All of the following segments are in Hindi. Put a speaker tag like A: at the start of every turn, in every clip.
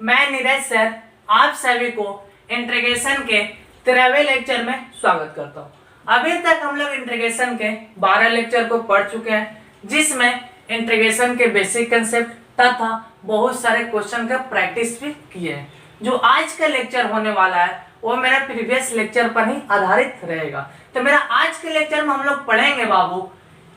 A: मैं नीरज सर आप सभी को इंटीग्रेशन के 13वें लेक्चर में स्वागत करता हूं। अभी तक हम लोग इंटीग्रेशन के 12 लेक्चर को पढ़ चुके हैं, जिसमें इंटीग्रेशन के बेसिक कंसेप्ट तथा बहुत सारे क्वेश्चन का प्रैक्टिस भी किए हैं। जो आज का लेक्चर होने वाला है वो मेरा प्रीवियस लेक्चर पर ही आधारित रहेगा। तो मेरा आज के लेक्चर में हम लोग पढ़ेंगे बाबू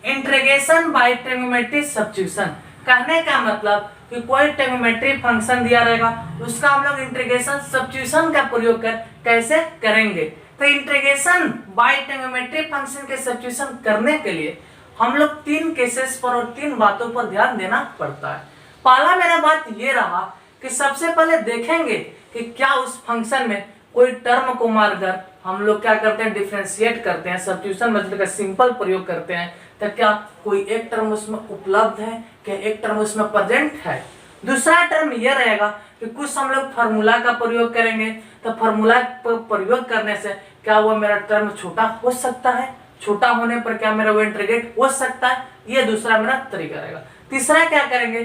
A: इंटीग्रेशन बाय ट्रिग्नोमेट्रिक सब्स्टिट्यूशन। कहने का मतलब कि कोई ट्रिग्नोमेट्रिक फंक्शन दिया रहेगा, उसका हम लोग इंटीग्रेशन सब्स्टिट्यूशन का प्रयोग कर कैसे करेंगे। तो इंटीग्रेशन बाय ट्रिग्नोमेट्रिक फंक्शन के सब्स्टिट्यूशन करने के लिए हम लोग 3 केसेस पर और 3 बातों पर ध्यान देना पड़ता है। पहला मेरा बात ये रहा कि सबसे पहले देखेंगे कि क्या उस फंक्शन में कोई टर्म को मारकर हम लोग क्या करते हैं, डिफरेंशिएट करते हैं, सब्स्टिट्यूशन मेथड का सिंपल प्रयोग करते हैं। तो क्या कोई एक टर्म उसमें उपलब्ध है, क्या एक टर्म उसमें प्रेजेंट है। दूसरा टर्म यह रहेगा कि कुछ हम लोग फार्मूला का प्रयोग करेंगे। तो फार्मूला पर प्रयोग करने से क्या वो मेरा टर्म छोटा हो सकता है, छोटा होने पर क्या मेरा वो इंटीग्रेट हो सकता है, ये दूसरा मेरा तरीका रहेगा। तीसरा क्या करेंगे,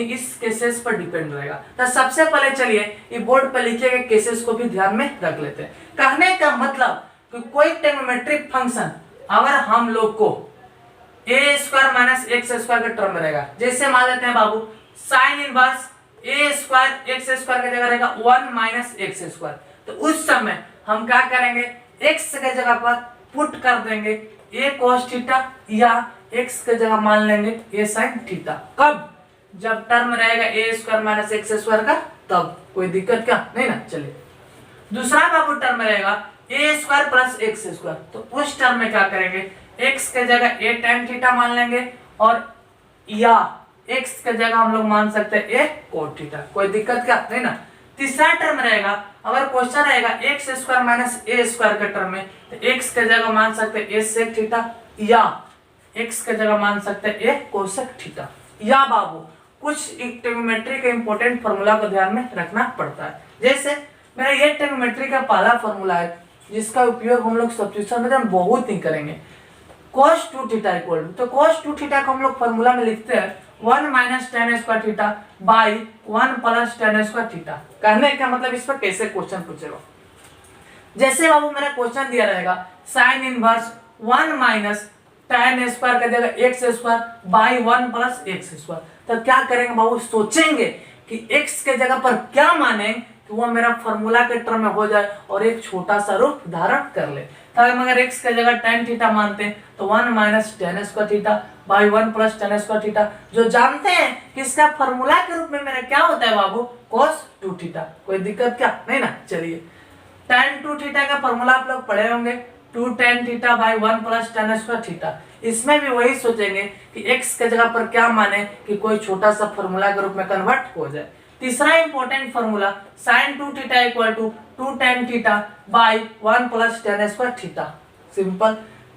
A: इस केसेस पर डिपेंड रहेगा। तो सबसे पहले चलिए ये बोर्ड पर लिखे गए केसेस को भी ध्यान में रख लेते हैं। कहने का मतलब कि कोई ट्रिग्नोमेट्रिक फंक्शन अगर हम लोग को ए स्क्वायर माइनस एक्स स्क्वायर का टर्म रहेगा, जैसे मान लेते हैं बाबू साइन इनवर्स ए स्क्वायर एक्स स्क्वायर की जगह रहेगा 1 माइनस एक्स स्क्वायर। तो उस समय हम क्या करेंगे, एक्स के जगह पर पुट कर देंगे ए cos थीटा या एक्स के जगह मान लेंगे ए sin थीटा। कब, जब टर्म रहेगा ए स्क्वायर माइनस एक्स स्क्वायर का, तब कोई दिक्कत क्या नहीं ना। चलिए दूसरा बाबू टर्म रहेगा ए स्क्वायर प्लस एक्स स्क्वायर। तो उस टर्म में क्या करेंगे, एक्स के जगह ए tan थीटा मान लेंगे और या एक्स के जगह हम लोग मान सकते हैं ए cot थीटा। कोई दिक्कत क्या नहीं ना। तीसरा टर्म रहेगा, अगर क्वेश्चन रहेगा एक्स स्क्वायर माइनस ए स्क्वायर के टर्म में, तो एक्स के जगह मान सकते हैं ए sec थीटा या एक्स के जगह मान सकते हैं ए cosec थीटा। या बाबू कुछ ट्रिग्नोमेट्री के इंपॉर्टेंट फॉर्मूला को ध्यान में रखना पड़ता है। जैसे मेरा ये ट्रिग्नोमेट्री का पहला फॉर्मूला है जिसका उपयोग हम लोग सब्स्टिट्यूशन में बहुत ही करेंगे, cos 2 थीटा इक्वल टू। तो cos 2 थीटा को हम लोग फॉर्मूला में लिखते हैं 1 minus tan square theta by 1 plus tan square theta. कहने का मतलब इस पर कैसे क्वेश्चन पूछेगा, जैसे बाबू मेरा क्वेश्चन दिया रहेगा sine inverse 1 minus tan square का जगह x square by 1 plus x square. तो क्या करेंगे बाबू, सोचेंगे कि x के जगह पर क्या माने कि वो मेरा फॉर्मूला के टर्म में हो जाए और एक छोटा सा रूप धारण कर ले। तो अगर x के जगह tan थीटा मानते हैं तो 1 minus tan square theta by 1 plus tan square theta, जो जानते हैं कि इसका फॉर्मूला के रूप में मेरा क्या होता है बाबू, cos 2 थीटा। कोई दिक्कत क्या नहीं ना। चलिए tan 2 थीटा का फॉर्मूला आप लोग पढ़े होंगे, 2 tan theta by 1 plus tan square theta. इसमें भी वही सोचेंगे कि x के जगह पर क्या माने कि कोई छोटा सा फॉर्मूला के रूप में कन्वर्ट हो जाए। तीसरा important formula sin 2 theta equal to 2 tan theta by 1 plus tan square theta, simple.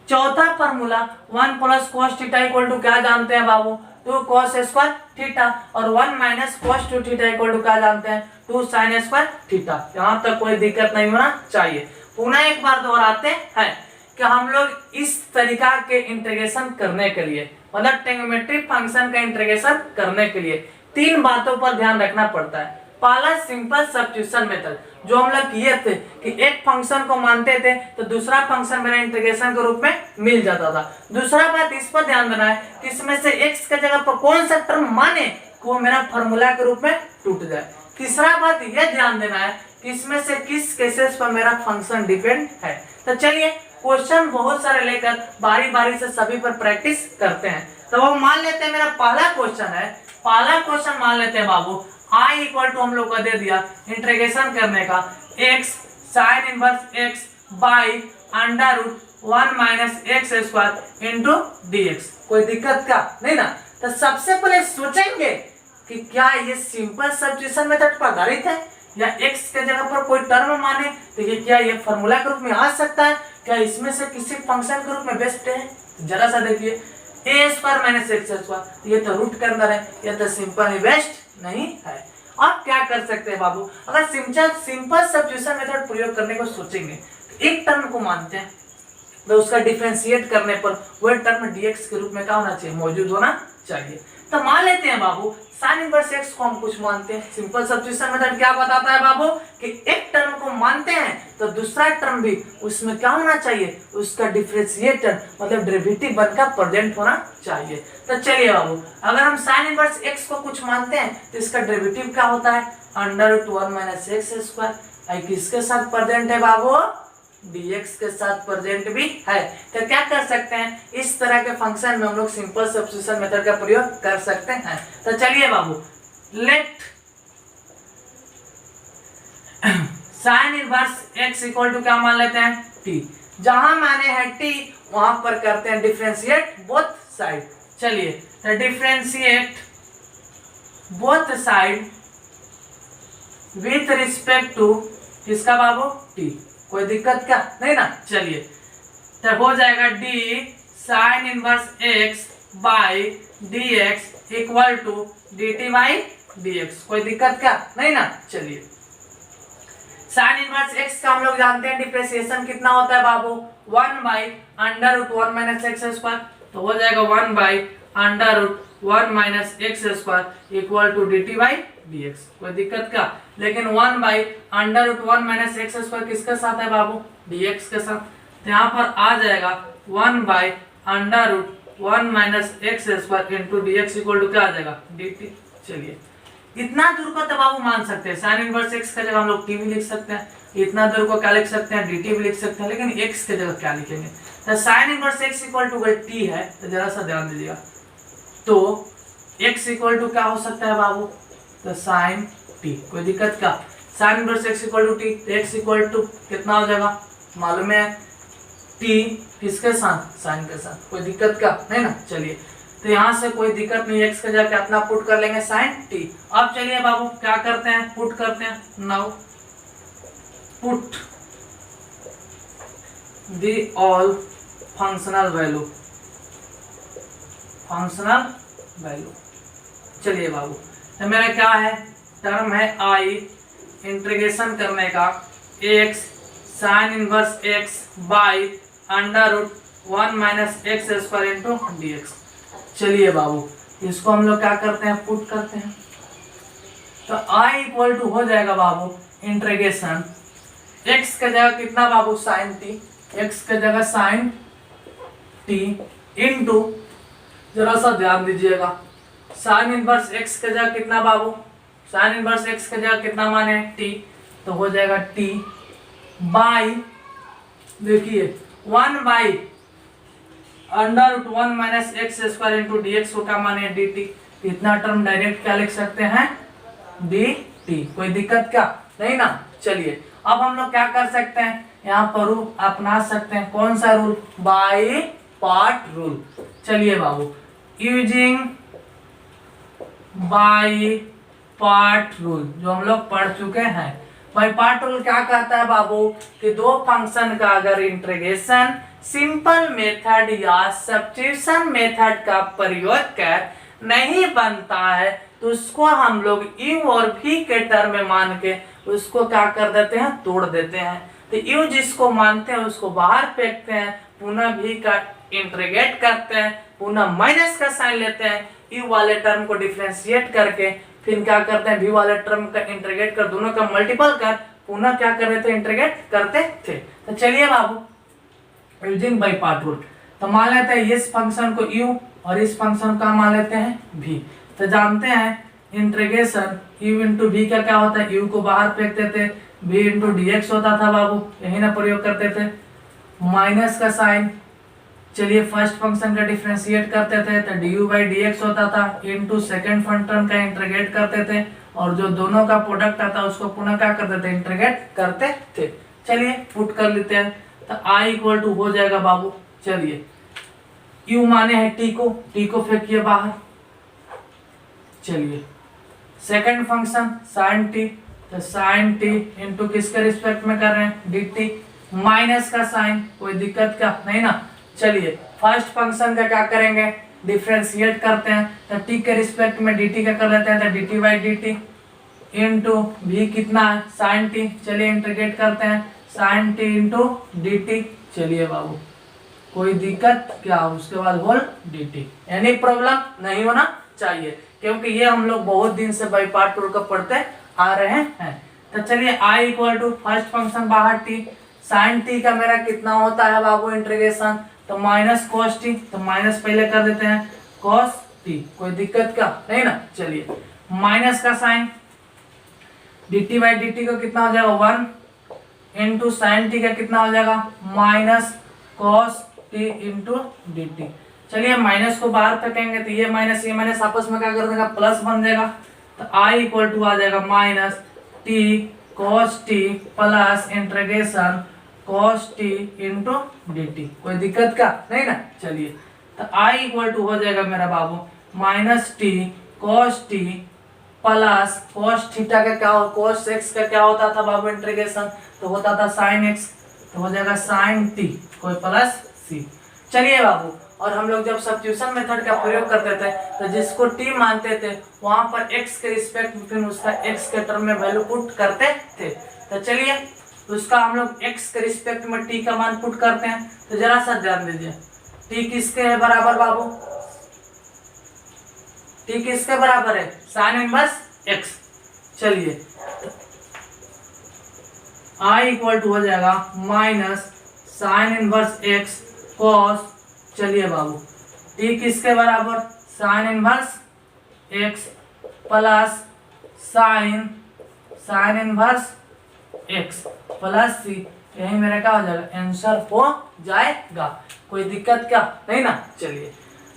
A: चौथा formula 1 plus cos theta equal to क्या जानते हैं बाबू, 2 cos स्क्वायर थीटा और 1 minus cos 2 theta equal to क्या जानते हैं, 2 sin स्क्वायर थीटा। यहाँ तक कोई दिक्कत नहीं होना चाहिए। पुनः एक बार दोहराते हैं कि हम लोग इस तरीका के इंटीग्रेशन करने के लिए, मतलब ट्रिग्नोमेट्रिक फंक्शन का इंटीग्रेशन करने के लिए 3 बातों पर ध्यान रखना पड़ता है। पहला सिंपल सब्स्टिट्यूशन मेथड, जो हम लोग किए थे कि एक फंक्शन को मानते थे तो दूसरा फंक्शन मेरा इंटीग्रेशन के रूप में मिल जाता था। दूसरा बात इस पर ध्यान देना है कि इसमें से x के जगह पर कौन सा टर्म माने कि वो मेरा फॉर्मूला के रूप में टूट जाए। तीसरा बात यह ध्यान देना है कि इसमें से किस केसेस पर मेरा फंक्शन डिपेंड है। तो चलिए क्वेश्चन बहुत सारे लेकर बारी बारी से सभी पर प्रैक्टिस करते हैं। तो वो मान लेते हैं मेरा पहला क्वेश्चन है, पहला क्वेश्चन मान लेते हैं बाबू i इक्वल टू हम लोग को दे दिया इंटीग्रेशन करने का x sine inverse x by under root 1 minus x square into dx। कोई दिक्कत क्या नहीं ना। तो सबसे पहले सोचेंगे कि क्या ये सिंपल सब्स्टिट्यूशन मेथड पर आधारित है या x के जगह पर कोई टर्म माने तो ये क्या ये फॉर्मूला के रूप में आ सकता है, क्या इसमें से किसी फंक्शन के रूप में बेस्ट है। जरा सा देखिए ए स्क्वायर माइनस एक्स स्क्वायर, ये तो रूट के अंदर है, ये तो सिंपल ही बेस्ट नहीं है। अब क्या कर सकते हैं बाबू, अगर सिंपल सब्स्टिट्यूशन मेथड प्रयोग करने को सोचेंगे, एक टर्म को मानते हैं तो उसका डिफरेंशिएट करने पर वह टर्म dx के रूप में क्या होना चाहिए, मौजूद होना चाहिए। तो मान लेते हैं बाबू साइन इनवर्स एक्स को हम कुछ मानते हैं। सिंपल सब्स्टिट्यूशन मेथड क्या बताता है बाबू कि एक टर्म को मानते हैं तो दूसरा टर्म भी उसमें क्या होना चाहिए, उसका डिफरेंशिएटर मतलब डेरिवेटिव बनकर प्रेजेंट होना चाहिए। तो चलिए बाबू अगर हम साइन इनवर्स एक्स को कुछ मानते हैं तो इसका डेरिवेटिव क्या होता है, √1 - x²। किसके साथ प्रेजेंट है बाबू, dx के साथ प्रेजेंट भी है। तो क्या कर सकते हैं, इस तरह के फंक्शन में हम लोग सिंपल सब्स्टिट्यूशन मेथड का प्रयोग कर सकते हैं। तो चलिए बाबू let sine inverse x equal to क्या मान लेते हैं, t। जहां माने है t वहां पर करते हैं डिफरेंशिएट बोथ साइड। चलिए तो differentiate both side with respect to किसका बाबू, t। कोई दिक्कत क्या नहीं ना। चलिए तो हो जाएगा d sine inverse x by dx equal to dt by dx। कोई दिक्कत क्या नहीं ना। चलिए साइन इनवर्स x का हम लोग जानते हैं डिफरेंशिएशन कितना होता है बाबू, 1/√1 - x²। तो हो जाएगा 1/√1 - x² equal to dt by dx। कोई दिक्कत का, लेकिन 1/√1 - x² किसके साथ है बाबू, dx के साथ। तो यहाँ पर आ जाएगा 1/√1 - x² into dx equal to क्या आ जाएगा, dt। चलिए इतना दूर को तो बाबू मान सकते हैं, साइन इनवर्स x का जगह हम लोग t भी लिख सकते हैं, इतना दूर को क्या लिख सकते हैं, dt भी लिख सकते हैं, लेकिन x के जगह क्या लिखेंगे। तो sine inverse x equal to t है, तो जरा सा ध्यान दीजिएगा। तो x इक्वल टू क्या हो सकता है बाबू, तो साइन t। कोई दिक्कत का, sine inverse x equal to t, x equal to कितना हो जाएगा मालूम है, t किसके साथ, साइन के साथ। कोई दिक्कत का नहीं ना। चलिए तो यहाँ से कोई दिक्कत नहीं, x का जगह कितना पुट कर लेंगे, साइन t। अब चलिए बाबू क्या करते हैं, पुट करते हैं। Now put the all functional value, functional value. चलिए बाबू तो मेरा क्या है, टर्म है i इंटीग्रेशन करने का x sine inverse x by √1 - x² into dx। चलिए बाबू इसको हम लोग क्या करते हैं, पुट करते हैं। तो i इक्वल टू हो जाएगा बाबू इंटीग्रेशन x के जगह कितना बाबू, साइन t, x के जगह साइन t इंटू, जरा सा ध्यान दीजिएगा, साइन इनवर्स x के जगह कितना बाबू, साइन इनवर्स x के जगह कितना माने t, तो हो जाएगा t बाई, देखिए 1/√1 - x² इंटू dx को क्या माने dt। इतना टर्म डायरेक्ट क्या लिख सकते हैं, dt। कोई दिक्कत क्या नहीं ना। चलिए अब हम लोग क्या कर सकते हैं, यहाँ पर रूल अपना सकते हैं। कौन सा रूल, बाई पार्ट रूल। चलिए बाबू यूजिंग बाई पार्ट रूल जो हम लोग पढ़ चुके हैं। बाई पार्ट रूल क्या कहता है बाबू कि दो फंक्शन का अगर इंटीग्रेशन सिंपल मेथड या सब्स्टिट्यूशन मेथड का प्रयोग कर नहीं बनता है तो उसको हम लोग u और v के टर्म में मान के उसको क्या कर देते हैं, तोड़ देते हैं। तो u जिसको मानते हैं उसको बाहर फेंकते हैं, पुनः v का इंटीग्रेट करते हैं, पुनः माइनस का साइन लेते हैं, u वाले टर्म को डिफरेंशिएट करके फिर क्या करते हैं, v वाले टर्म का इंटीग्रेट कर दोनों का मल्टीपल कर पुनः क्या कर रहे थे, इंटीग्रेट करते थे। तो चलिए बाबू यूजिंग बाई पार्ट रूल तो मान लेते हैं इस फंक्शन को u और इस फंक्शन का मान लेते हैं v। तो जानते हैं इंटीग्रेशन u इंटू v का क्या होता है, u को बाहर फेंकते थे, v इंटू dx होता था बाबू, यही ना प्रयोग करते थे, माइनस का साइन। चलिए फर्स्ट फंक्शन का डिफरेंशिएट करते थे तो du बाई dx होता था, इंटू सेकेंड फंक्शन का इंटीग्रेट करते थे और जो दोनों का प्रोडक्ट आता उसको पुनः क्या करते थे, इंटीग्रेट करते थे। चलिए पुट कर लेते हैं। तो i इक्वल टू हो जाएगा बाबू, चलिए u माने है t को फेंकिए बाहर। चलिए सेकंड फंक्शन साइन t, तो साइन t इंटू किसके रिस्पेक्ट में कर रहे हैं, dt, माइनस का साइन, कोई दिक्कत क्या नहीं ना। चलिए फर्स्ट फंक्शन का क्या करेंगे, डिफरेंशिएट करते हैं, तो t के रिस्पेक्ट में dt का कर लेते हैं, तो dt by dt into v कितना है, साइन t। चलिए इंटीग्रेट करते हैं, साइन t इंटू dt। चलिए बाबू कोई दिक्कत क्या, उसके बाद होल dt, एनी प्रॉब्लम नहीं होना चाहिए, क्योंकि ये हम लोग बहुत दिन से बाई पार्ट रूल का पढ़ते आ रहे हैं। तो चलिए i equal to first function बाहर t, साइन t का मेरा कितना होता है बाबू इंटीग्रेशन, तो माइनस कॉस t, तो माइनस पहले कर देते हैं कॉस t, कोई दिक्कत का नहीं ना। चलिए माइनस का साइन dt बाई dt को कितना हो जाएगा 1 इंटू साइन t का कितना हो जाएगा minus cos t into dt। चलिए माइनस को बाहर फेंकेंगे तो ये माइनस आपस में क्या कर देगा प्लस बन जाएगा, तो i इक्वल टू आ जाएगा minus t cos t plus integration cos t into dt, कोई दिक्कत का नहीं ना। चलिए तो i इक्वल टू हो जाएगा मेरा बाबू minus t cos t plus cos theta का क्या cos x का क्या होता था बाबू इंटीग्रेशन, तो होता था sin x, तो हो जाएगा sin t कोई प्लस c। चलिए बाबू, और हम लोग जब सब्स्टिट्यूशन मेथड का प्रयोग करते थे तो जिसको t मानते थे वहां पर x के रिस्पेक्ट में फिर उसका x के टर्म में वैल्यू पुट करते थे। तो चलिए उसका हम लोग x के रिस्पेक्ट में t का मान पुट करते हैं। तो जरा सा ध्यान दीजिए, t किसके है बराबर बाबू, t किसके बराबर है साइन इनवर्स x। चलिए i इक्वल टू हो जाएगा minus sign inverse x cos, चलिए बाबू t किसके बराबर sign inverse x plus sign inverse x plus c, यही मेरा क्या हो जाएगा आंसर हो जाएगा, कोई दिक्कत क्या नहीं ना। चलिए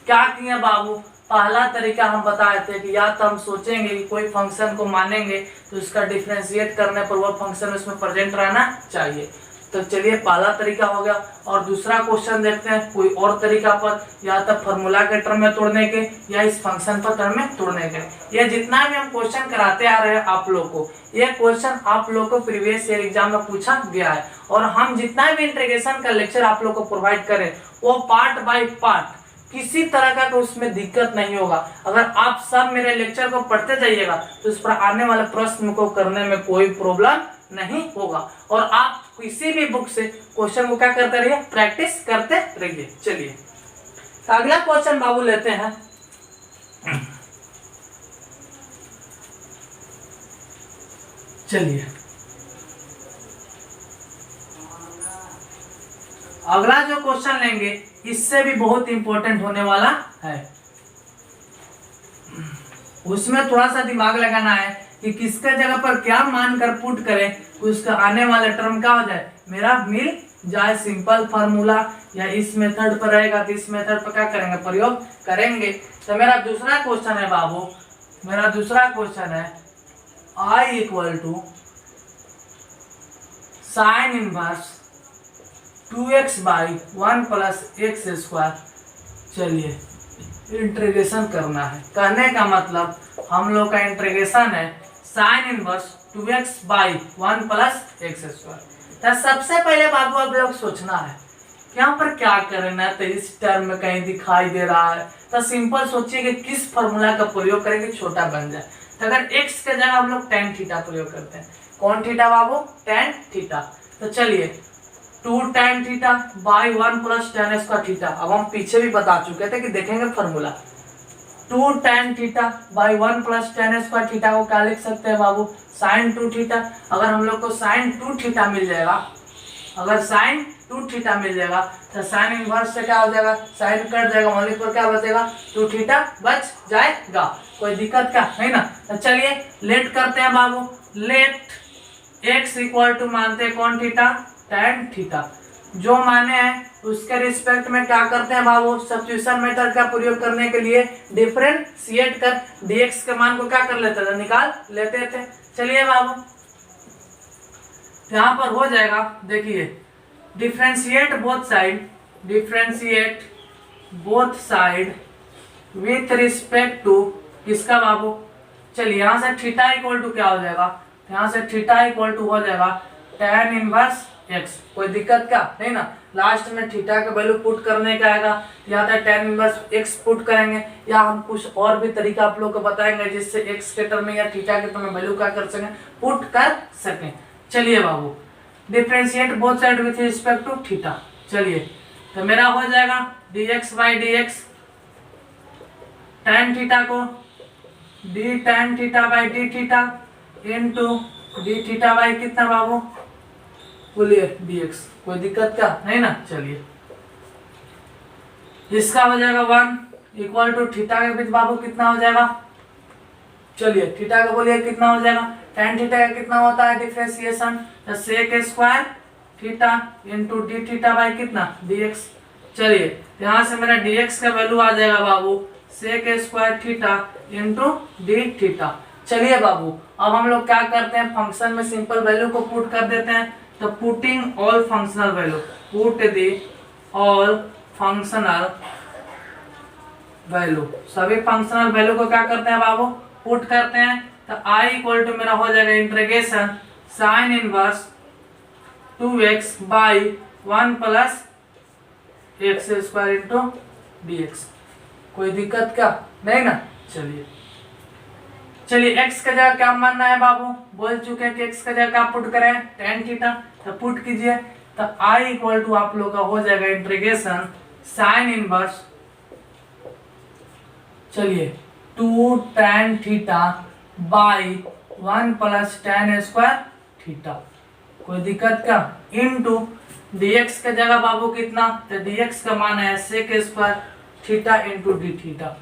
A: क्या किए बाबू, पहला तरीका हम बताए थे कि या तो हम सोचेंगे कि कोई फंक्शन को मानेंगे तो उसका डिफरेंशिएट करने पर वह फंक्शन उसमें प्रेजेंट रहना चाहिए। तो चलिए पहला तरीका हो गया, और दूसरा क्वेश्चन देखते हैं कोई और तरीका पर, या तो फॉर्मूला के टर्म में तोड़ने के या इस फंक्शन पर टर्म में तोड़ने के। ये जितना भी हम क्वेश्चन कराते आ रहे हैं आप लोग को, ये क्वेश्चन आप लोग को प्रीवियस ईयर एग्जाम में पूछा गया है, और हम जितना भी इंटीग्रेशन का लेक्चर आप लोग को प्रोवाइड करें वो पार्ट बाय पार्ट, किसी तरह का तो उसमें दिक्कत नहीं होगा। अगर आप सब मेरे लेक्चर को पढ़ते जाइएगा तो उस पर आने वाले प्रश्न को करने में कोई प्रॉब्लम नहीं होगा, और आप किसी भी बुक से क्वेश्चन को क्या करते रहिए प्रैक्टिस करते रहिए। चलिए तो अगला क्वेश्चन बाबू लेते हैं। चलिए अगला जो क्वेश्चन लेंगे इससे भी बहुत इंपॉर्टेंट होने वाला है, उसमें थोड़ा सा दिमाग लगाना है कि किसके जगह पर क्या मानकर पुट करें उसका आने वाला टर्म क्या हो जाए मेरा मिल जाए। सिंपल फार्मूला या इस मेथड पर रहेगा तो इस मेथड पर क्या करेंगे प्रयोग करेंगे। तो मेरा दूसरा क्वेश्चन है बाबू, मेरा दूसरा क्वेश्चन है i equal to sine inverse 2x by 1 plus x square. चलिए इंटीग्रेशन करना है, कहने का मतलब हम लोग का इंटीग्रेशन है sign inverse 2x by 1 plus x square. तो सबसे पहले बाबू आप लोग सोचना है यहाँ पर क्या करना है, तो इस टर्म में कहीं दिखाई दे रहा है तो सिंपल सोचिए कि किस फॉर्मूला का प्रयोग करेंगे छोटा बन जाए। तो अगर x के जगह हम लोग tan थीटा प्रयोग करते हैं, कौन थीटा बाबू tan थीटा। तो चलिए 2 tan theta by 1 plus tan square theta. अब हम पीछे भी बता चुके थे कि देखेंगे formula 2 tan theta by 1 plus tan square theta को क्या लिख सकते हैं बाबू sin 2 थीटा। अगर हम लोग को sin 2 थीटा मिल जाएगा, अगर sin 2 थीटा मिल जाएगा तो sin इनवर्स से क्या हो जाएगा sin कट जाएगा, ओनली पर क्या बचेगा 2 थीटा बच जाएगा, कोई दिक्कत का नहीं ना। तो चलिए लेट करते हैं बाबू, लेट x इक्वल टू मानते हैं कौन थीटा tan थीटा। जो माने हैं उसके रिस्पेक्ट में क्या करते हैं बाबू सब्स्टिट्यूशन मेथड का प्रयोग करने के लिए डिफरेंशिएट कर dx के मान को क्या कर लेते थे निकाल लेते थे। चलिए बाबू यहाँ पर हो जाएगा, देखिए differentiate both side with respect to किसका बाबू। चलिए यहाँ से थीटा इक्वल टू क्या हो जाएगा, यहाँ से थीटा इक्वल टू हो जाएगा tan इनवर्स x, कोई दिक्कत क्या नहीं ना। लास्ट में थीटा का वैल्यू पुट करने का आएगा, या तो tan इनवर्स x पुट करेंगे, या हम कुछ और भी तरीका आप लोग को बताएंगे जिससे x के टर्म में या थीटा के टर्म में वैल्यू क्या कर सकें पुट कर सकें। चलिए बाबू differentiate both side with respect to theta. चलिए तो मेरा हो जाएगा dx बाई dx tan थीटा को d tan theta by d theta into d theta by कितना बाबू, बोलिए dx। कोई दिक्कत क्या नहीं ना। चलिए इसका हो जाएगा 1 इक्वल टू थीटा के बीच बाबू कितना हो जाएगा, चलिए थीटा का बोलिए कितना हो जाएगा, tan थीटा का कितना होता है differentiation, sec square theta into d theta by कितना dx। चलिए यहाँ से मेरा dx का वैल्यू आ जाएगा बाबू sec square theta into d theta. चलिए बाबू अब हम लोग क्या करते हैं, फंक्शन में सिंपल वैल्यू को पुट कर देते हैं। तो putting all functional value, put the all functional value, सभी फंक्शनल वैल्यू को क्या करते हैं बाबू, पुट करते हैं। तो i इक्वल टू मेरा हो जाएगा integration sign inverse 2x by 1 plus x square into dx। कोई दिक्कत क्या नहीं ना। चलिए x का जगह क्या मानना है बाबू, बोल चुके हैं कि x का जगह क्या पुट करें, tan थीटा। तो पुट कीजिए। तो i इक्वल टू आप लोग का हो जाएगा इंटीग्रेशन साइन इनवर्स, चलिए 2 tan theta by 1 plus tan square theta. कोई दिक्कत क्या, इनटू dx का जगह बाबू कितना, तो dx का मान है sec square theta into d theta.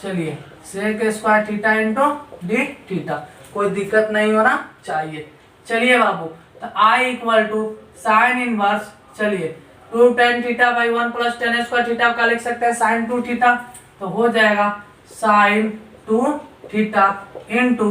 A: चलिए sec square theta into d theta, कोई दिक्कत नहीं होना चाहिए। चलिए बाबू तो i equal to sine inverse, चलिए 2 tan theta by 1 plus tan square theta का लिख सकते हैं साइन 2 थीटा। तो हो जाएगा sine 2 theta into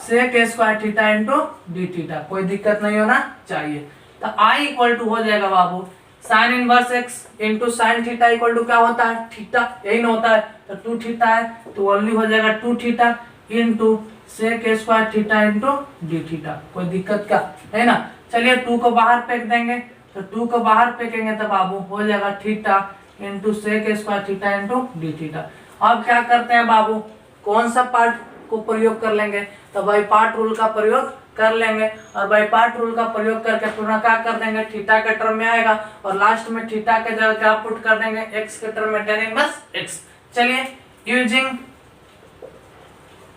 A: sec square theta into d theta. कोई दिक्कत नहीं होना चाहिए। तो i इक्वल टू हो जाएगा बाबू sine inverse x into sine theta equal to क्या होता है, थीटा, यही ना होता है। तो 2 थीटा है तो ओनली हो जाएगा 2 theta into sec square theta into d theta. कोई दिक्कत क्या है ना। चलिए 2 को बाहर फेंक देंगे। तो 2 को बाहर फेंकेंगे तो बाबू हो जाएगा theta into sec square theta into d theta. अब क्या करते हैं बाबू, कौन सा पार्ट को प्रयोग कर लेंगे, तो बाई पार्ट रूल का प्रयोग कर लेंगे। और बाई पार्ट रूल का प्रयोग करके पूरा क्या कर देंगे, थीटा के टर्म में आएगा और लास्ट में थीटा के जगह क्या पुट कर देंगे, एक्स के टर्म में tan इनवर्स एक्स। चलिए यूजिंग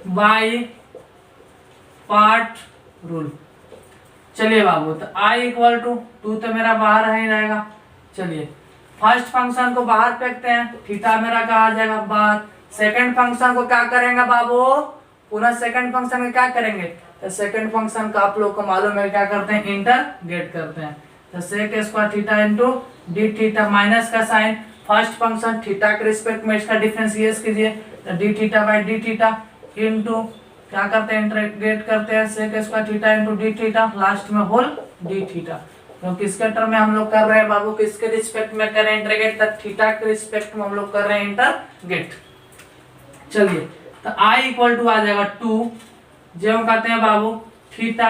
A: बाई पार्ट रूल, चलिए बाबू तो i इक्वल टू 2 तो मेरा बाहर ही रहेगा। चलिए फर्स्ट फंक्शन को बाहर फेंकते हैं, थीटा मेरा क्या आ जाएगा बाहर। सेकंड फंक्शन को क्या करेंगे बाबू, पुनः सेकंड फंक्शन में क्या करेंगे, तो सेकंड फंक्शन का आप लोग को मालूम है क्या करते हैं, इंटरग्रेट करते हैं। तो sec square theta into d theta minus का साइन, फर्स्ट फंक्शन थीटा के रिस्पेक्ट में इसका डिफरेंशिएट कीजिए। तो d theta by d theta into क्या करते हैं, इंटरग्रेट करते हैं sec square theta into d theta, last में होल डी थीटा। तो किसके टर्म में हम लोग कर रहे हैं बाबू, किसके रिस्पेक्ट में कर रहे हैं इंटरग्रेट, तो थीटा के रिस्पेक्ट में हम लोग कर रहे हैं इंटरग्रेट। चलिए तो i इक्वल टू आ जाएगा 2, जो कहते हैं बाबू थीटा,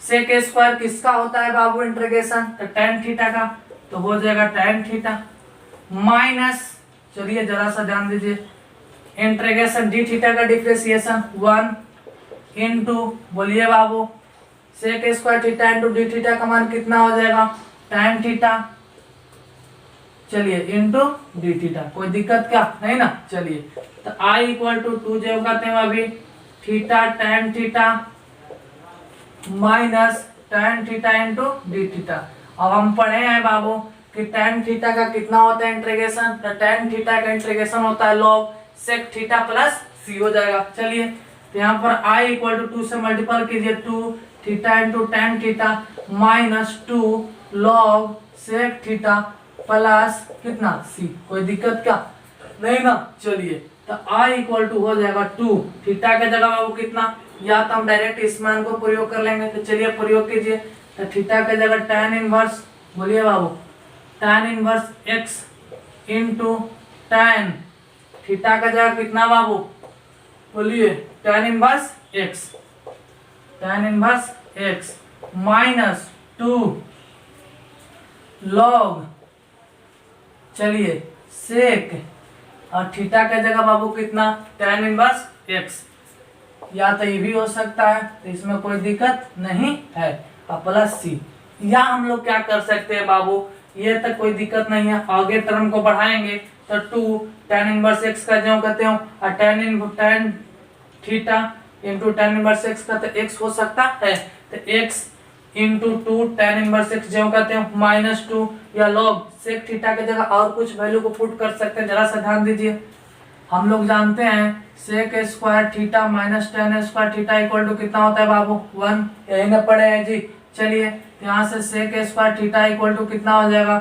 A: सेक स्क्वायर किसका होता है बाबू इंटीग्रेशन, तो tan थीटा का। तो हो जाएगा tan थीटा माइनस, चलिए जरा सा ध्यान दीजिए, इंटीग्रेशन डी थीटा का डिफरेंशिएशन 1 इंटू बोलिए बाबू sec square theta into d theta का मान कितना हो जाएगा, tan थीटा, चलिए इंटू डी थीटा। कोई दिक्कत क्या नहीं ना। चलिए तो i इक्वल टू 2 जो कहते हैं अभी theta tan theta minus tan theta into d theta. अब हम पढ़े हैं बाबू कि tan थीटा का कितना होता है इंटीग्रेशन, तो tan थीटा का इंटीग्रेशन होता है log sec theta plus c हो जाएगा। चलिए तो यहाँ पर i इक्वल टू 2 से मल्टीपल कीजिए, 2 theta into tan theta minus 2 log sec theta plus कितना c। कोई दिक्कत क्या नहीं ना। चलिए तो i इक्वल टू हो जाएगा 2, थीटा के जगह बाबू कितना, या तो हम डायरेक्ट इस मान को प्रयोग कर लेंगे। तो चलिए प्रयोग कीजिए। तो थीटा के जगह tan इनवर्स, बोलिए बाबू tan inverse x into tan theta का जगह कितना बाबू, बोलिए tan inverse x, tan inverse x minus 2 log, चलिए सेक और थीटा का जगह बाबू कितना tan इनवर्स x, या तो ये भी हो सकता है तो इसमें कोई दिक्कत नहीं है, और प्लस c। या हम लोग क्या कर सकते हैं बाबू, ये तक कोई दिक्कत नहीं है, आगे टर्म को बढ़ाएंगे तो 2 tan इनवर्स x का जो कहते हो और tan theta into tan inverse x का तो x हो सकता है, तो x into 2 tan inverse x जो कहते हैं -2 या log sec थीटा की जगह और कुछ वैल्यू को पुट कर सकते हैं। जरा सा ध्यान दीजिए, हम लोग जानते हैं sec square theta minus tan square theta equal to कितना होता है बाबू 1, यही ना पड़े हैं जी। चलिए यहाँ से sec square theta equal to कितना हो जाएगा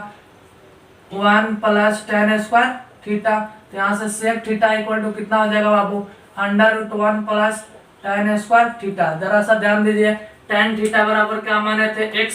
A: 1 प्लस tan स्क्वायर थीटा, तो यहाँ से sec थीटा इक्वल टू कितना हो जाएगा बाबू √1 प्लस tan स्क्वायर थीटा। जरा सा ध्यान दीजिए, tan थीटा बराबर क्या माने थे x,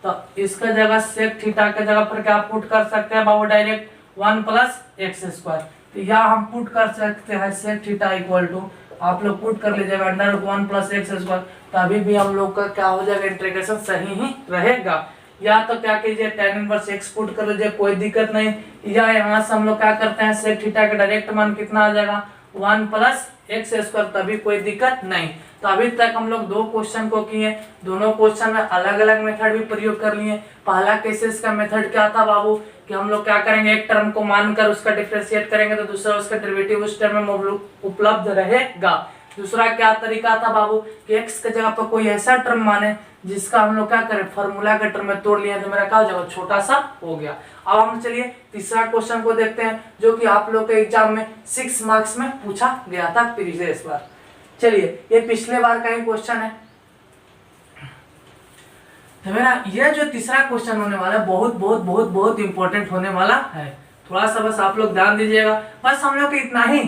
A: तो इसका जगह sec थीटा के जगह पर क्या पुट कर सकते हैं बाबू डायरेक्ट 1 प्लस x स्क्वायर, तो यहाँ हम पुट कर सकते हैं sec थीटा इक्वल टू, आप लोग पुट कर लीजिएगा √1 प्लस x स्क्वायर, तो अभी भी हम लोग का क्या हो जाएगा इंटीग्रेशन सही ही रहेगा। या तो क्या कीजिए tan इनवर्स x पुट कर लीजिए, कोई दिक्कत नहीं, या यहाँ से हम लोग क्या करते हैं sec थीटा का डायरेक्ट मान कितना आ जाएगा 1 प्लस x स्क्वायर, तभी कोई दिक्कत नहीं। तो अभी तक हम लोग 2 क्वेश्चन को किए, दोनों क्वेश्चन में अलग अलग मेथड भी प्रयोग कर लिए। पहला केसेस का मेथड क्या था बाबू कि हम लोग क्या करेंगे, एक टर्म को मानकर उसका डिफरेंशिएट करेंगे तो दूसरा उसका डेरिवेटिव उस टर्म में उपलब्ध रहेगा। दूसरा क्या तरीका था बाबू कि x के जगह पर कोई ऐसा टर्म माने जिसका हम लोग क्या करें फॉर्मूला के टर्म में तोड़ लिया, तो मेरा क्या हो जाएगा छोटा सा हो गया। अब हम चलिए तीसरा क्वेश्चन को देखते हैं जो कि आप लोग के एग्जाम में 6 मार्क्स में पूछा गया था प्रीवियस बार। चलिए ये पिछले बार का ही क्वेश्चन है, तो मेरा ये जो तीसरा क्वेश्चन होने वाला है बहुत बहुत बहुत बहुत इंपॉर्टेंट होने वाला है। थोड़ा सा बस आप लोग ध्यान दीजिएगा, बस हम लोग इतना ही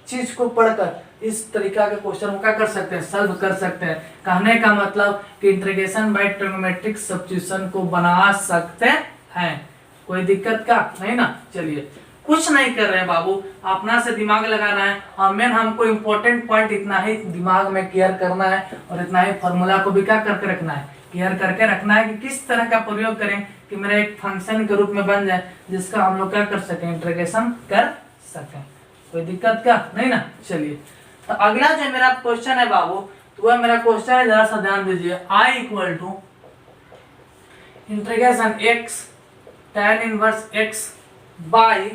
A: चीज को पढ़कर इस तरीका के क्वेश्चन को क्या कर सकते हैं सॉल्व कर सकते हैं। कहने का मतलब कि इंटीग्रेशन बाय ट्रिग्नोमेट्रिक सब्स्टिट्यूशन को बना सकते हैं, कोई दिक्कत का नहीं ना। चलिए कुछ नहीं कर रहे हैं बाबू, अपना से दिमाग लगाना है और मेन हमको इम्पोर्टेंट पॉइंट इतना ही दिमाग में क्लियर करना है और इतना ही फॉर्मूला को भी क्या करके रखना है क्लियर करके रखना है कि किस तरह का प्रयोग करें कि मेरा एक फंक्शन के रूप में बन जाए जिसका हम लोग क्या कर सकें इंटीग्रेशन कर सकें, कोई दिक्कत का नहीं ना। चलिए तो अगला जो मेरा क्वेश्चन है बाबू तो वह मेरा क्वेश्चन है, जरा सा ध्यान दीजिए, I equal to integration x tan inverse x by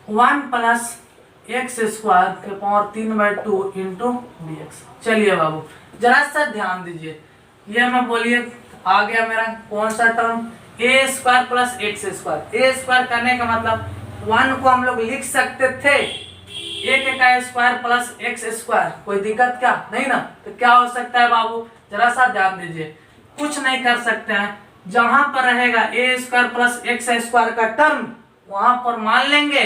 A: 1 plus x square के पावर 3/2 इंटू dx। चलिए बाबू जरा सा ध्यान दीजिए, ये मैं बोलिए आ गया मेरा कौन सा term a square plus x square. a square करने का मतलब 1 को हम लोग लिख सकते थे a का स्क्वायर प्लस x स्क्वायर, कोई दिक्कत क्या नहीं ना। तो क्या हो सकता है बाबू जरा सा ध्यान दीजिए, कुछ नहीं कर सकते हैं, जहां पर रहेगा a square plus x square का टर्म वहां पर मान लेंगे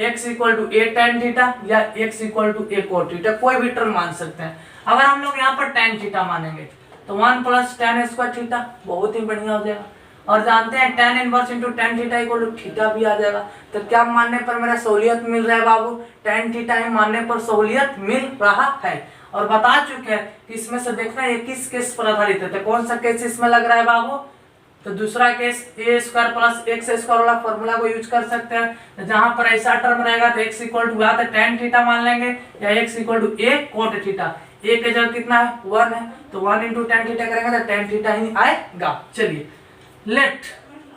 A: x equal to a tan theta या x equal to a cot theta, कोई भी टर्म मान सकते हैं। अगर हम लोग यहाँ पर tan थीटा मानेंगे तो 1 प्लस tan स्क्वायर थीटा, बहुत ही बढ़िया हो जाएगा। और जानते हैं tan inverse into tan theta equal to theta भी आ जाएगा। तो क्या मानने पर मेरा सहूलियत मिल रहा है बाबू, tan थीटा ही मानने पर सहूलियत मिल रहा है। और बता चुके हैं कि इसमें से देखना ये किस केस पर आधारित है, तो कौन सा केस इसमें लग रहा है बाबू, तो दूसरा case a square plus x square वाला फॉर्मूला को यूज कर सकते हैं। जहां पर ऐसा टर्म रहेगा तो x इक्वल टू या तो tan थीटा मान लेंगे या x equal to a cot theta. a के जगह कितना है 1 है, तो 1 इंटू tan थीटा करेंगे तो tan थीटा ही आएगा। चलिए लेट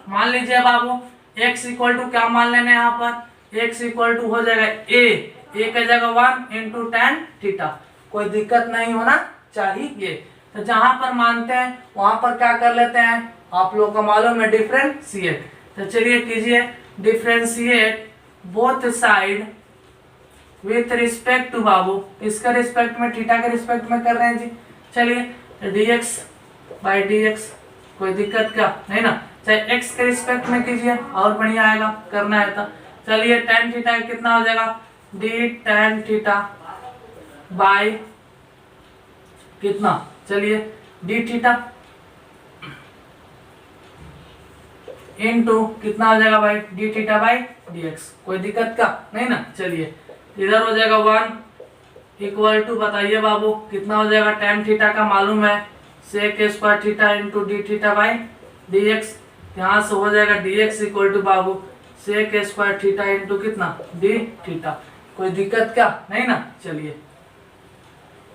A: मान लीजिए बाबू x इक्वल टू क्या मान लेने यहाँ पर x इक्वल टू हो जाएगा a के जगह 1 इंटू tan थीटा, कोई दिक्कत नहीं होना चाहिए। तो जहां पर मानते हैं वहां पर क्या कर लेते हैं, आप लोग को मालूम है डिफरेंशिएट। तो चलिए कीजिए differentiate both side with respect to बाबू, इसके रिस्पेक्ट में थीटा के रिस्पेक्ट में कर रहे हैं जी। चलिए dx बाई dx, कोई दिक्कत क्या नहीं ना, चाहे x के रिस्पेक्ट में कीजिए और बढ़िया आएगा करना है तो। चलिए tan थीटा कितना हो जाएगा d tan थीटा बाई कितना, चलिए d थीटा इनटू कितना हो जाएगा भाई d थीटा बाई dx, कोई दिक्कत का नहीं ना। चलिए इधर हो जाएगा 1 इक्वल टू बताइए बाबू कितना हो जाएगा, tan थीटा का मालूम है sec square theta into d theta by dx, यहाँ से हो जाएगा dx इक्वल टू बाबू sec स्क्वायर थीटा इंटू कितना d थीटा, कोई दिक्कत क्या नहीं ना। चलिए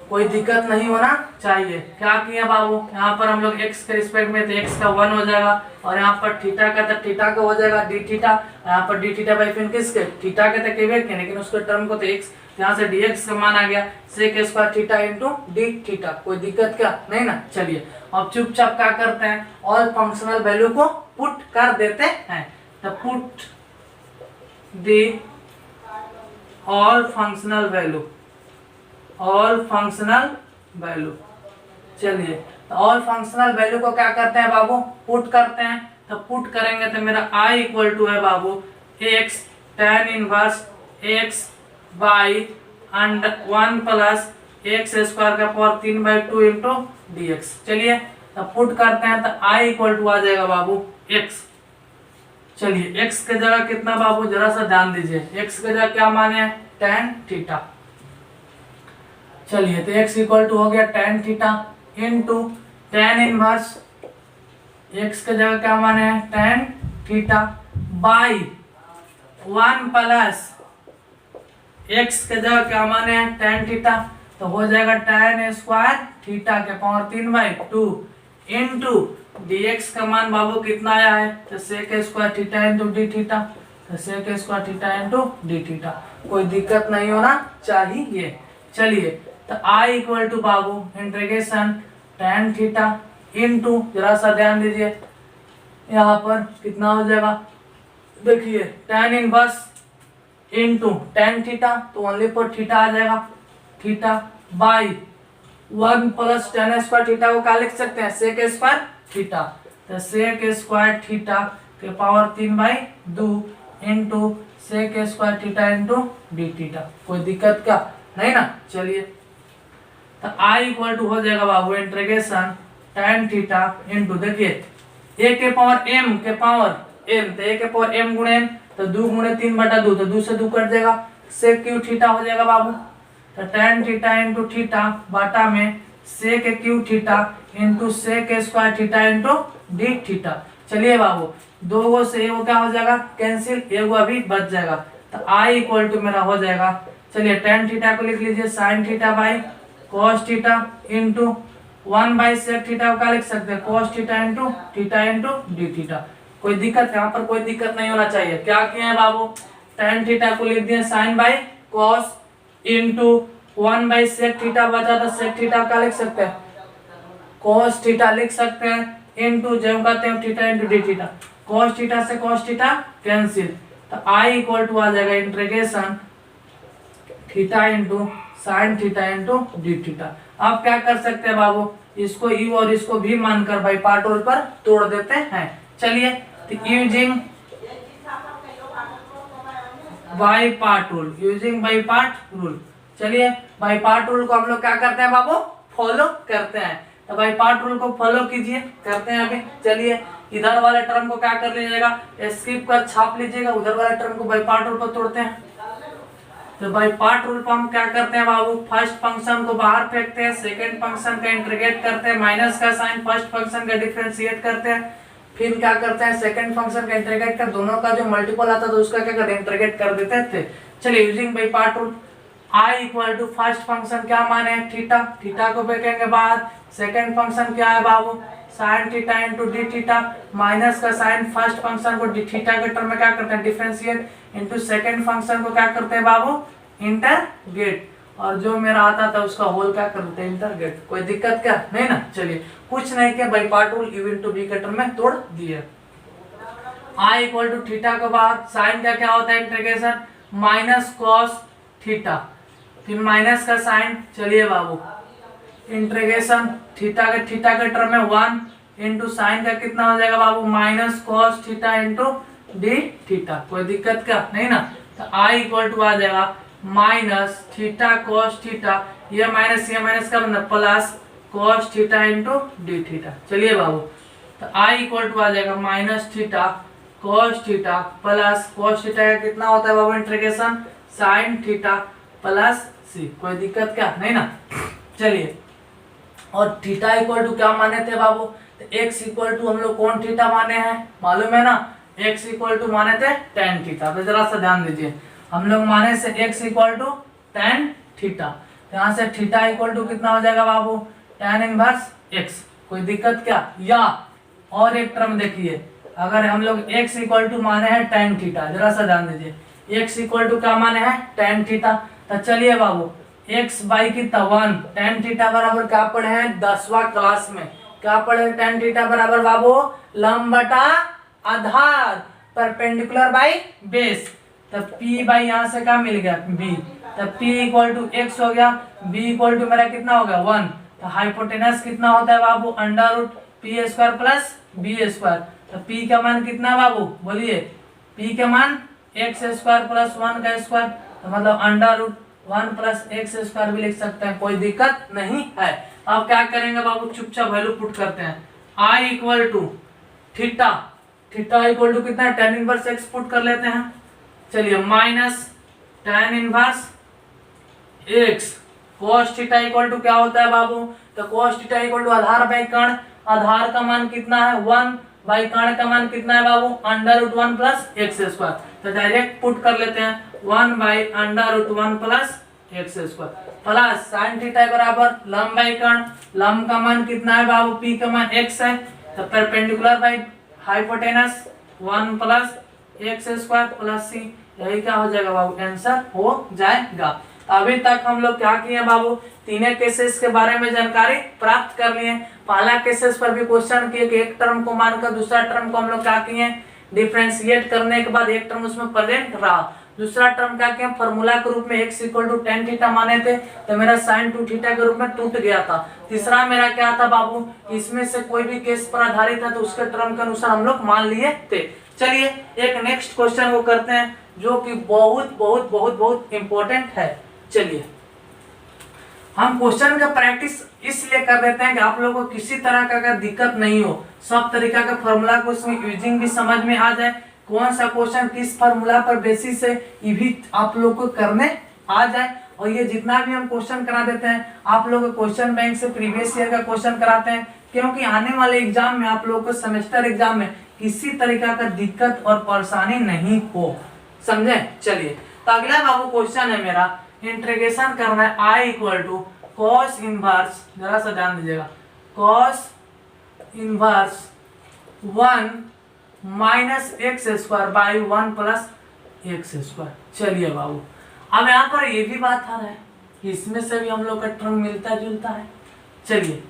A: कोई दिक्कत नहीं होना चाहिए। क्या किया बाबू, यहाँ पर हम लोग x के रिस्पेक्ट में, तो x का 1 हो जाएगा, और यहाँ पर थीटा का तो थीटा का हो जाएगा डी थीटा, यहाँ पर डी थीटा बाई फिर किसके थीटा के तक के, लेकिन उसके टर्म को तो x, यहाँ से dx का मान आ गया sec square theta into d theta. कोई दिक्कत क्या नहीं ना। चलिए अब चुपचाप क्या करते हैं, ऑल फंक्शनल वैल्यू को पुट कर देते हैं। तो put the all functional value, चलिए तो ऑल फंक्शनल वैल्यू को क्या करते हैं बाबू, पुट करते हैं। तो पुट करेंगे तो मेरा i इक्वल टू है बाबू x tan inverse x by under 1 plus x square का पावर 3/2 इंटू dx। चलिए तो पुट करते हैं, तो i इक्वल टू आ जाएगा बाबू x। चलिए x के जगह कितना बाबू, जरा सा ध्यान दीजिए, x के जगह क्या माने हैं tan थीटा। चलिए तो x इक्वल टू हो गया tan theta into tan inverse, x के जगह क्या माने हैं tan theta by 1 plus x के जगह क्या माने हैं tan थीटा, तो हो जाएगा tan स्क्वायर थीटा के पावर 3/2 इंटू dx का मान बाबू कितना आया है, तो sec square theta into d theta, तो sec square theta into d theta. कोई दिक्कत नहीं होना चाहिए। चलिए तो i इक्वल टू बाबू इंटीग्रेशन tan थीटा इंटू, जरा सा ध्यान दीजिए यहाँ पर कितना हो जाएगा, देखिए tan inverse into tan theta, तो ओनली पर थीटा आ जाएगा, theta by 1 plus tan square theta को क्या लिख सकते हैं sec स्क्वायर थीटा, तो sec स्क्वायर थीटा के power 3/2 into sec square theta into d theta. कोई दिक्कत क्या नहीं ना। चलिए तो i इक्वल टू हो जाएगा बाबू इंटीग्रेशन tan थीटा इंटू, देखिए a के पावर m के पावर m, तो a के पावर m गुणे m, तो 2 गुणे 3/2, तो 2 से 2 कट जाएगा, sec क्यू थीटा हो जाएगा बाबू, तो tan थीटा इंटू थीटा बाटा में sec Q theta into sec square theta into d theta. चलिए बाबू दो गो से वो क्या हो जाएगा कैंसिल, एक गो अभी बच जाएगा, तो i इक्वल टू मेरा हो जाएगा, चलिए tan थीटा को लिख लीजिए sin theta by cos theta into 1/sec theta को क्या लिख सकते हैं cos theta into d theta. कोई दिक्कत, यहाँ पर कोई दिक्कत नहीं होना चाहिए। क्या किया है बाबू, tan थीटा को लिख दिए sin by cos into 1/sec theta बचा, तो sec थीटा क्या लिख सकते हैं cos थीटा लिख सकते हैं, इंटू जब कहते हैं theta into d theta, cos theta से cos थीटा कैंसिल, तो i इक्वल टू आ जाएगा integration theta into sine theta into d theta. आप क्या कर सकते हैं बाबू, इसको u और इसको भी मानकर बाई पार्ट रूल पर तोड़ देते हैं। चलिए तो यूजिंग बाई पार्ट रूल, चलिए बाई पार्ट रूल को हम लोग क्या करते हैं बाबू, फॉलो करते हैं। तो बाई पार्ट रूल को फॉलो कीजिए, करते हैं अभी। चलिए इधर वाले टर्म को क्या कर लीजिएगा, स्किप कर छाप लीजिएगा, उधर वाले टर्म को बाई पार्ट रूल पर तोड़ते हैं। तो बाई पार्ट रूल पर हम क्या करते हैं बाबू, फर्स्ट फंक्शन को बाहर फेंकते हैं, सेकंड फंक्शन का इंटीग्रेट करते हैं, माइनस का साइन फर्स्ट फंक्शन का डिफरेंशिएट करते हैं, फिर क्या करते हैं सेकंड फंक्शन का इंटीग्रेट कर, दोनों का जो मल्टीपल आता था उसका क्या करते हैं इंटीग्रेट कर देते थे। चलिए using by part rule, i equal to first function क्या माने हैं थीटा, थीटा को फेंकेंगे बाहर, सेकंड फंक्शन क्या है बाबू sine theta into d theta, minus का साइन फर्स्ट फंक्शन को डी थीटा के टर्म में क्या करते हैं डिफरेंशिएट, इंटू सेकंड फंक्शन को क्या करते हैं बाबू इंटरग्रेट, और जो मेरा आता था उसका होल क्या करते हैं इंटरग्रेट। कोई दिक्कत क्या नहीं ना। चलिए कुछ नहीं किया, by part rule u into b के टर्म में तोड़ दिए। i इक्वल टू थीटा के बाद साइन का क्या होता है इंटीग्रेशन माइनस कॉस थीटा, फिर माइनस का साइन, चलिए बाबू इंटीग्रेशन थीटा के टर्म में 1 इंटू साइन का कितना हो जाएगा बाबू minus cos theta into d theta. कोई दिक्कत क्या नहीं ना। तो i इक्वल टू आ जाएगा माइनस थीटा कॉस थीटा, ये माइनस का मतलब plus cos theta into d theta. चलिए बाबू तो i इक्वल टू आ जाएगा minus theta cos theta plus cos theta का कितना होता है बाबू इंटीग्रेशन साइन थीटा प्लस सी। कोई दिक्कत क्या नहीं ना। चलिए और थीटा इक्वल टू क्या माने थे बाबू, तो x इक्वल टू हम लोग कौन थीटा माने हैं मालूम है ना, x इक्वल टू माने थे tan थीटा। तो जरा सा ध्यान दीजिए, हम लोग माने से x equal to tan theta, तो यहाँ से थीटा इक्वल टू कितना हो जाएगा बाबू, tan इनवर्स x। कोई दिक्कत क्या? या और एक टर्म देखिए, अगर हम लोग x इक्वल टू माने हैं tan थीटा, जरा सा ध्यान दीजिए, x इक्वल टू क्या माने हैं tan थीटा। तो चलिए बाबू x बाई कितना 1, tan थीटा बराबर क्या पढ़े हैं 10वां क्लास में, क्या पढ़े tan थीटा बराबर बाबू लंब बटा आधार, परपेंडिकुलर बाई बेस। तब p बाई यहाँ से क्या मिल गया b, तब p इक्वल टू x हो गया, b इक्वल टू मेरा कितना हो गया 1। तो हाइपोटेनस कितना होता है बाबू under root p square plus b square. तो p का मान कितना है बाबू बोलिए, p का मान x स्क्वायर प्लस 1 का स्क्वायर, तो मतलब under root 1 plus x square भी लिख सकते हैं, कोई दिक्कत नहीं है। अब क्या करेंगे बाबू, चुपचाप वैल्यू पुट करते हैं। i equal to theta, theta equal to कितना है tan इनवर्स x पुट कर लेते हैं। चलिए minus tan inverse x cos theta equal to क्या होता है बाबू, तो cos थीटा इक्वल टू आधार बाई कर्ण, आधार का मान कितना है 1 बाई कर्ण का मान कितना है बाबू under root 1 plus x square. तो डायरेक्ट पुट कर लेते हैं 1 by under root 1 plus x square plus sine theta बराबर लंब बाई कर्ण, लंब का मान कितना है बाबू p का मान x है, तो perpendicular by hypotenuse 1 plus x square plus c, यही क्या हो जाएगा बाबू आंसर हो जाएगा। अभी तक हम लोग क्या किए बाबू, तीनों केसेस के बारे में जानकारी प्राप्त कर लिए। पहला केसेस पर भी क्वेश्चन किए कि एक टर्म को मानकर दूसरा टर्म को हम लोग क्या किए डिफरेंशिएट करने के बाद एक टर्म उसमें प्रेजेंट रहा, दूसरा टर्म क्या किया फॉर्मूला के रूप में x equal to tan theta माने थे, तो मेरा sin 2 थीटा के रूप में टूट गया था। तीसरा मेरा क्या था बाबू, इसमें से कोई भी केस पर आधारित है तो उसके टर्म के अनुसार हम लोग मान लिए थे। चलिए एक नेक्स्ट क्वेश्चन को करते हैं जो कि बहुत बहुत बहुत बहुत इंपॉर्टेंट है। चलिए हम क्वेश्चन का प्रैक्टिस इसलिए कर देते हैं कि आप लोगों को किसी तरह का अगर दिक्कत नहीं हो, सब तरीका का फॉर्मूला को इसमें यूजिंग भी समझ में आ जाए, कौन सा क्वेश्चन किस फॉर्मूला पर बेसिस है ये भी आप लोग को करने आ जाए। और ये जितना भी हम क्वेश्चन करा देते हैं आप लोग को क्वेश्चन बैंक से प्रीवियस ईयर का क्वेश्चन कराते हैं, क्योंकि आने वाले एग्जाम में आप लोग को सेमेस्टर एग्जाम में किसी तरीका का दिक्कत और परेशानी नहीं हो, समझे। चलिए तो अगला बाबू क्वेश्चन है मेरा, इंटीग्रेशन करना है i equal to cos inverse, जरा सा ध्यान दीजिएगा, cos inverse 1 minus x square by 1 plus x square. चलिए बाबू अब यहाँ पर ये भी बात आ रहा है कि इसमें से भी हम लोग का टर्म मिलता जुलता है। चलिए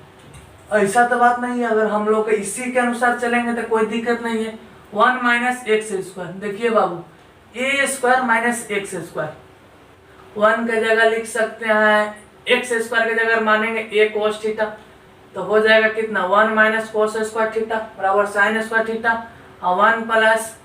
A: ऐसा तो बात नहीं है, अगर हम लोग इसी के अनुसार चलेंगे तो कोई दिक्कत नहीं है। 1 माइनस एक्स स्क्वायर, देखिए बाबू ए स्क्वायर माइनस एक्स स्क्वायर, 1 के जगह लिख सकते हैं एक्स स्क्वायर के जगह मानेंगे ए कोस थीटा, तो हो जाएगा कितना 1 माइनस कोस स्क्वायर थीटा बराबर साइन स्क्वायर थीटा, और 1 प्लस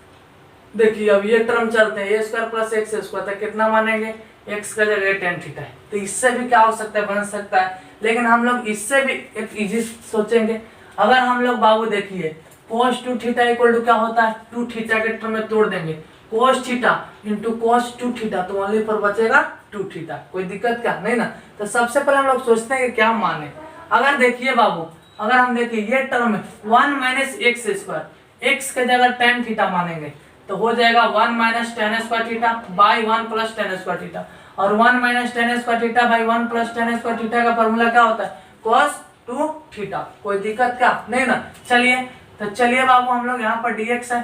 A: देखिए अब ये टर्म चलते हैं ए स्क्वायर प्लस एक्स स्क्वायर, तो कितना मानेंगे एक्स का जगह tan थीटा है। तो इससे भी क्या हो सकता है बन सकता है, लेकिन हम लोग इससे भी एक इजी सोचेंगे। अगर हम लोग बाबू देखिए cos 2 थीटा इक्वल टू क्या होता है 2 थीटा के टर्म में तोड़ देंगे, cos थीटा इंटू cos 2 थीटा, तो ओनली पर बचेगा 2 थीटा, कोई दिक्कत क्या नहीं ना। तो सबसे पहले हम लोग सोचते हैं कि क्या माने। अगर देखिए बाबू अगर हम देखिए ये term 1 minus x square, x के जगह tan थीटा मानेंगे तो हो जाएगा 1 minus tan square theta by 1 plus tan square theta, और 1 minus tan square theta by 1 plus tan square theta का फॉर्मूला क्या होता है cos 2 थीटा, कोई दिक्कत क्या नहीं ना। चलिए तो चलिए बाबू हम लोग यहाँ पर dx है,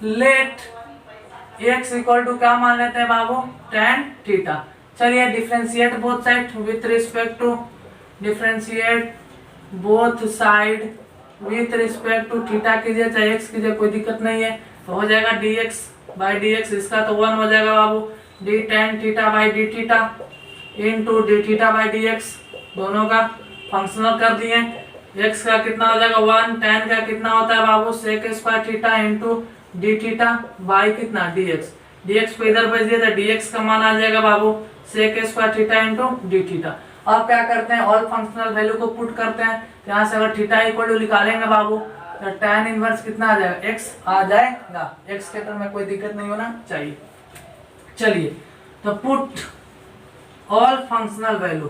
A: लेट x इक्वल टू क्या मान लेते हैं बाबू tan थीटा। चलिए differentiate both side with respect to, differentiate both side with respect to theta कीजिए चाहे x कीजिए, कोई दिक्कत नहीं है। तो हो जाएगा dx बाई dx, इसका तो 1 हो जाएगा बाबू d tan theta by d theta into d theta by dx, दोनों का फंक्शनल कर दिए। x का कितना हो जाएगा 1, tan का कितना होता है बाबू sec square theta into d theta by कितना dx, dx को इधर भेज दिया तो dx का मान आ जाएगा बाबू sec square theta into d theta. अब क्या करते हैं ऑल फंक्शनल वैल्यू को पुट करते हैं, यहाँ से अगर थीटा इक्वल टू निकालेंगे बाबू तो tan इनवर्स कितना आ जाएगा x आ जाएगा, x के टर्म में कोई दिक्कत नहीं होना चाहिए। चलिए तो पुट ऑल फंक्शनल वैल्यू,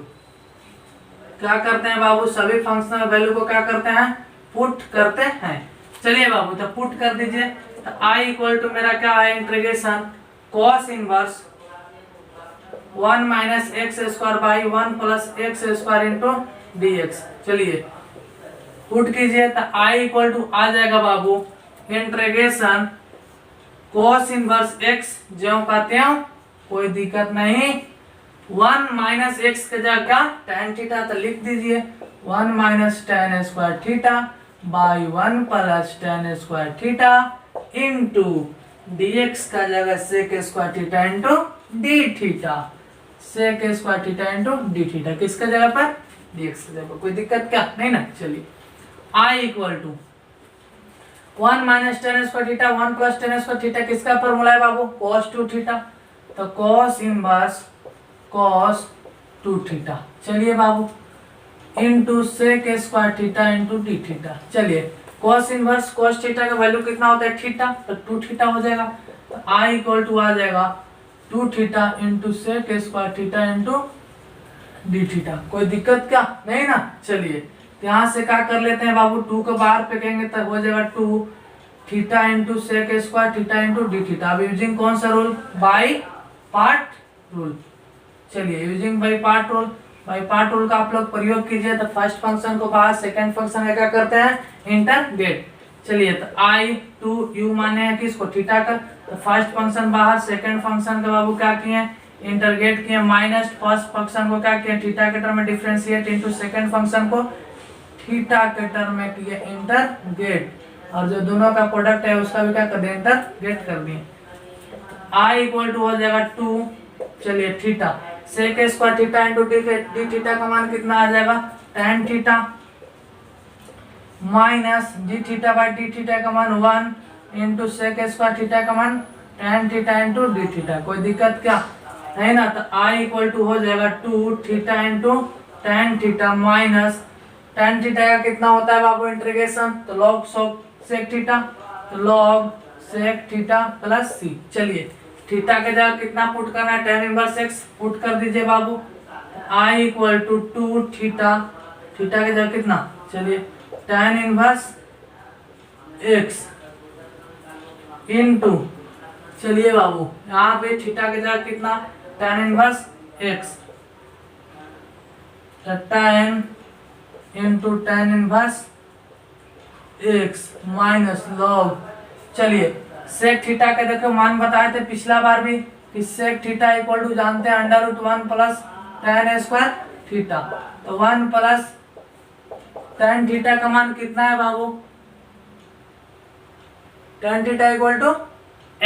A: क्या करते हैं बाबू सभी फंक्शनल वैल्यू को क्या करते हैं पुट करते हैं। चलिए बाबू तो पुट कर दीजिए, तो i इक्वल टू मेरा क्या है integration cos inverse 1 minus x square by 1 plus x square into D x. चलिए पुट कीजिए तो आई इक्वल टू आ जाएगा बाबू इंटीग्रेशन cos इनवर्स x ज्यों का त्यों, कोई दिक्कत नहीं। 1 माइनस एक्स के जगह क्या tan थीटा, तो लिख दीजिए 1 minus tan square theta by 1 plus tan square theta into dx का जगह sec square theta into d theta, sec square theta into d theta, किसका जगह पर dx की जगह पर, कोई दिक्कत क्या नहीं ना। चलिए I equal to 1 minus tan square theta 1 plus tan square theta, किसका फॉर्मूला है बाबू cos 2 थीटा, तो cos इनवर्स cos 2 थीटा। चलिए बाबू into sec square theta into d theta. चलिए cos इनवर्स cos थीटा का वैल्यू कितना होता है थीटा, तो 2 थीटा हो जाएगा। तो I इक्वल टू आ जाएगा 2 theta into sec square theta into d theta, कोई दिक्कत क्या नहीं ना। चलिए यहाँ से क्या कर लेते हैं बाबू 2 को बाहर फेंकेंगे तब हो जाएगा 2 theta into sec square theta into d theta. अब यूजिंग कौन सा रूल, बाई पार्ट रूल। चलिए using by part rule, by part rule का आप लोग प्रयोग कीजिए तो फर्स्ट फंक्शन को बाहर सेकंड फंक्शन का क्या करते हैं इंटरग्रेट। चलिए तो आई टू यू माने हैं किसको थीटा का, तो फर्स्ट फंक्शन बाहर सेकंड फंक्शन का बाबू क्या किए इंटरग्रेट किए, माइनस फर्स्ट फंक्शन को क्या किया थीटा के टर्म में डिफरेंशिएट इंटू सेकंड फंक्शन को थीटा के टर्म में किए इंटरग्रेट, और जो दोनों का प्रोडक्ट है उसका भी क्या कर दिया इंटरग्रेट कर दिए। आई इक्वल टू हो जाएगा 2 चलिए theta sec square theta into d theta का मान कितना आ जाएगा tan theta minus D theta by d theta का मान 1 इंटू sec स्क्वायर थीटा का मान tan theta into d theta, कोई दिक्कत क्या है ना। तो आई इक्वल टू हो जाएगा 2 theta into tan theta minus tan theta का कितना होता है बाबू इंटीग्रेशन, तो log sec थीटा, तो log sec theta plus c। चलिए थीटा के जगह कितना पुट करना है tan इनवर्स x पुट कर दीजिए बाबू। I equal to 2 theta, theta के जगह कितना, चलिए tan इनवर्स x इंटू, चलिए बाबू यहाँ पे थीटा के जगह कितना tan inverse x, tan into tan inverse x minus log. चलिए sec थीटा का देखो मान बताए थे पिछला बार भी कि sec थीटा इक्वल टू जानते हैं under root 1 plus tan square theta, तो 1 प्लस tan थीटा का मान कितना है बाबू tan theta equal to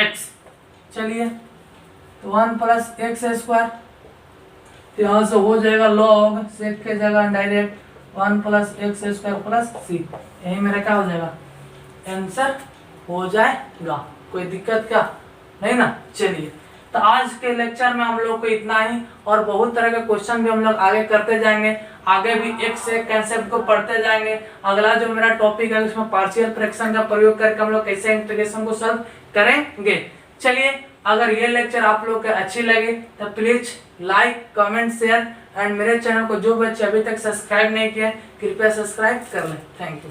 A: x। चलिए तो 1 प्लस एक्स स्क्वायर, तो यहाँ से हो जाएगा log sec के जगह direct 1 plus x square plus c, यही मेरा क्या हो जाएगा आंसर हो जाएगा, कोई दिक्कत क्या नहीं ना। चलिए तो आज के लेक्चर में हम लोग को इतना ही, और बहुत तरह के क्वेश्चन भी हम लोग आगे करते जाएंगे, आगे भी एक से एक कंसेप्ट को पढ़ते जाएंगे। अगला जो मेरा टॉपिक है उसमें पार्शियल फ्रैक्शन का प्रयोग करके हम लोग कैसे इंटीग्रेशन को सॉल्व करेंगे। चलिए अगर ये लेक्चर आप लोग के अच्छी लगे तो please like comment share, and मेरे चैनल को जो बच्चे अभी तक सब्सक्राइब नहीं किए कृपया सब्सक्राइब कर लें। Thank you.